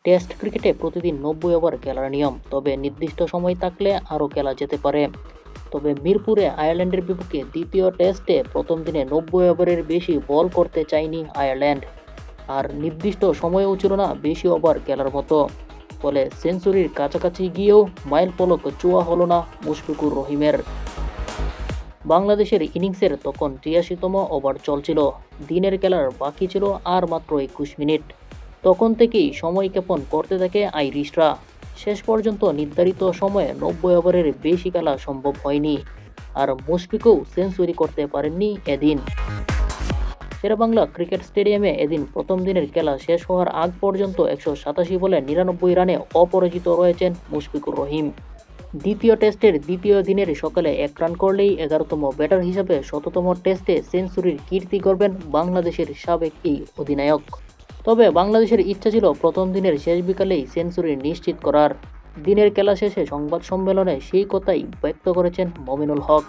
Test ক্রিকেটে প্রতিদিন 90 over খেলার নিয়ম, তবে নির্দিষ্ট সময় থাকলে আরও খেলা যেতে পারে। তবে মিরপুরে আয়ারল্যান্ডের বিপক্ষে দ্বিতীয় টেস্টে প্রথম দিনে 90 ওভারের বেশি বল করতে চায়নি আয়ারল্যান্ড, আর নির্দিষ্ট সময়ও ছিল না বেশি ওভার খেলার মতো। ফলে সেঞ্চুরির কাছাকাছি গিয়েও মাইল ফলক ছোঁয়া হলো না মুশফিকুর রহিমের। বাংলাদেশের ইনিংসের তখন ৮৩তম ওভার চলছিল, দিনের খেলার বাকি ছিল আর মাত্র ২১ মিনিট। তখন থেকেই সময় ক্ষেপণ করতে থাকে আইরিশরা। শেষ পর্যন্ত নির্ধারিত সময়ে ৯০ ওভারের বেশি খেলা সম্ভব হয়নি, আর মুশফিকও সেঞ্চুরি করতে পারেননি এদিন। শেরেবাংলা ক্রিকেট স্টেডিয়ামে এদিন প্রথম দিনের খেলা শেষ হওয়ার আগ পর্যন্ত ১৮৭ বলে ৯৯ রানে অপরাজিত রয়েছেন মুশফিকুর রহিম। দ্বিতীয় টেস্টের দ্বিতীয় দিনের সকালে ১ রান করলেই ১১তম ব্যাটার হিসেবে ১০০তম টেস্টে সেঞ্চুরির কীর্তি গড়বেন বাংলাদেশের সাবেক এই অধিনায়ক। তবে বাংলাদেশের ইচ্ছা ছিল প্রথম দিনের শেষ বিকালেই সেঞ্চুরি নিশ্চিত করার। দিনের খেলা শেষে সংবাদ সম্মেলনে সেই কথাই ব্যক্ত করেছেন মমিনুল হক।